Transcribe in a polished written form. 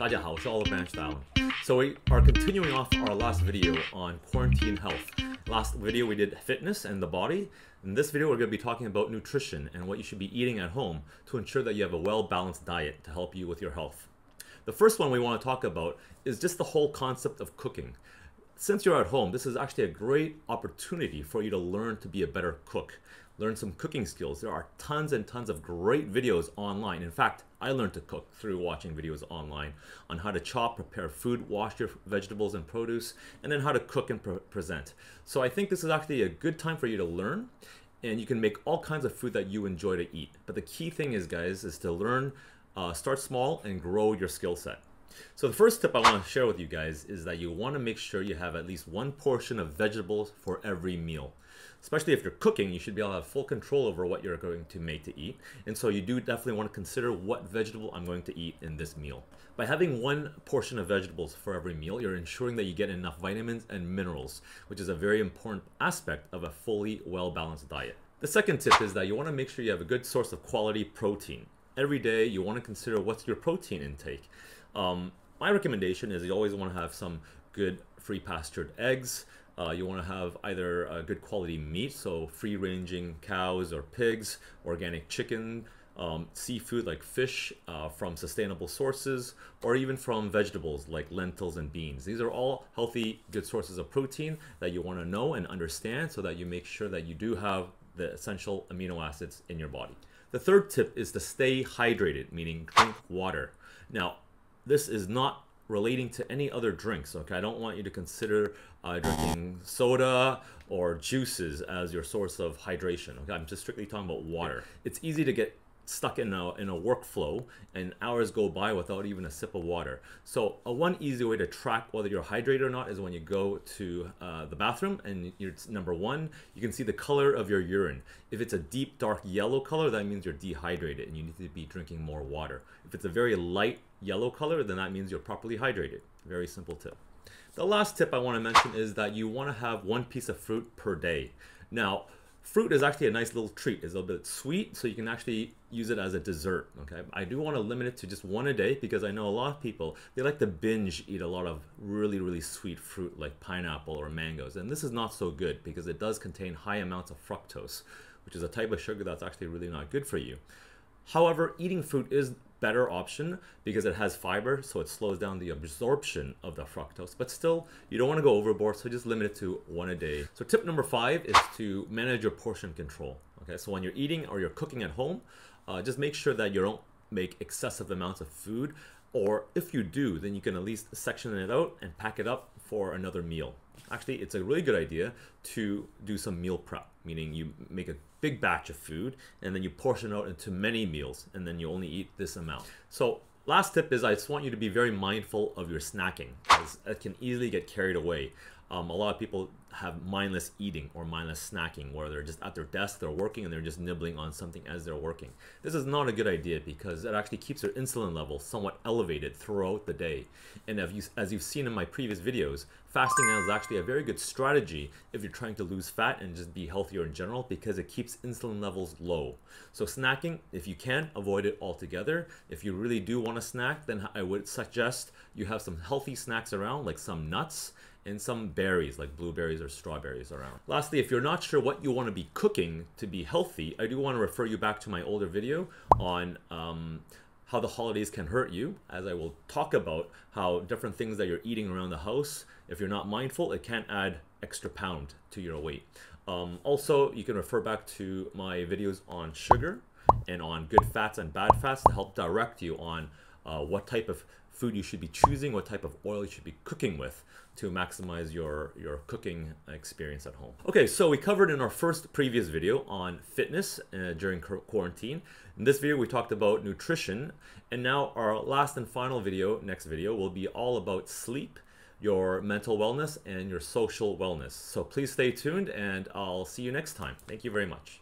大家好，我是 Oliver Style. So we are continuing off our last video on quarantine health. Last video we did fitness and the body. In this video we're going to be talking about nutrition and what you should be eating at home to ensure that you have a well-balanced diet to help you with your health. The first one we want to talk about is just the whole concept of cooking. Since you're at home, this is actually a great opportunity for you to learn to be a better cook. Learn some cooking skills. There are tons and tons of great videos online. In fact, I learned to cook through watching videos online on how to chop, prepare food, wash your vegetables and produce, and then how to cook and present. So I think this is actually a good time for you to learn, and you can make all kinds of food that you enjoy to eat. But the key thing is, guys, is to learn, start small and grow your skill set. So the first tip I want to share with you guys is that you want to make sure you have at least one portion of vegetables for every meal. Especially if you're cooking, you should be able to have full control over what you're going to make to eat. And so you do definitely want to consider what vegetable I'm going to eat in this meal. By having one portion of vegetables for every meal, you're ensuring that you get enough vitamins and minerals, which is a very important aspect of a fully well-balanced diet. The second tip is that you want to make sure you have a good source of quality protein. Every day, you want to consider what's your protein intake. My recommendation is you always want to have some good free pastured eggs. You want to have either a good quality meat, so free-ranging cows or pigs, organic chicken, seafood like fish from sustainable sources, or even from vegetables like lentils and beans. These are all healthy, good sources of protein that you want to know and understand so that you make sure that you do have the essential amino acids in your body. The third tip is to stay hydrated, meaning drink water. Now, this is not relating to any other drinks, okay? I don't want you to consider drinking soda or juices as your source of hydration, okay? I'm just strictly talking about water. It's easy to get stuck in a workflow and hours go by without even a sip of water. So one easy way to track whether you're hydrated or not is when you go to the bathroom and number one, you can see the color of your urine. If it's a deep dark yellow color, that means you're dehydrated and you need to be drinking more water. If it's a very light yellow color, then that means you're properly hydrated. Very simple tip. The last tip I want to mention is that you want to have one piece of fruit per day. Now, fruit is actually a nice little treat. It's a little bit sweet, so you can actually use it as a dessert, okay? I do want to limit it to just one a day because I know a lot of people, they like to binge eat a lot of really sweet fruit like pineapple or mangoes. And this is not so good because it does contain high amounts of fructose, which is a type of sugar that's actually really not good for you. However, eating fruit is better option because it has fiber, so it slows down the absorption of the fructose, but still you don't want to go overboard, so just limit it to one a day. So tip number 5 is to manage your portion control. Okay, so when you're eating or you're cooking at home, just make sure that you don't make excessive amounts of food, or if you do, then you can at least section it out and pack it up for another meal. Actually, it's a really good idea to do some meal prep, meaning you make a big batch of food and then you portion out into many meals and then you only eat this amount. So last tip is I just want you to be very mindful of your snacking because it can easily get carried away. A lot of people have mindless eating or mindless snacking where they're just at their desk, they're working and they're just nibbling on something as they're working. This is not a good idea because it actually keeps your insulin level somewhat elevated throughout the day. And as you've seen in my previous videos, fasting is actually a very good strategy if you're trying to lose fat and just be healthier in general because it keeps insulin levels low. So snacking, if you can, avoid it altogether. If you really do want to snack, then I would suggest you have some healthy snacks around like some nuts and some berries like blueberries or strawberries around. Lastly, if you're not sure what you want to be cooking to be healthy, I do want to refer you back to my older video on how the holidays can hurt you, as I will talk about how different things that you're eating around the house, if you're not mindful, it can add extra pound to your weight. Also, you can refer back to my videos on sugar and on good fats and bad fats to help direct you on what type of food you should be choosing, what type of oil you should be cooking with to maximize your cooking experience at home. Okay, so we covered in our previous video on fitness during quarantine. In this video, we talked about nutrition, and now our last and final video, next video, will be all about sleep, your mental wellness, and your social wellness. So please stay tuned, and I'll see you next time. Thank you very much.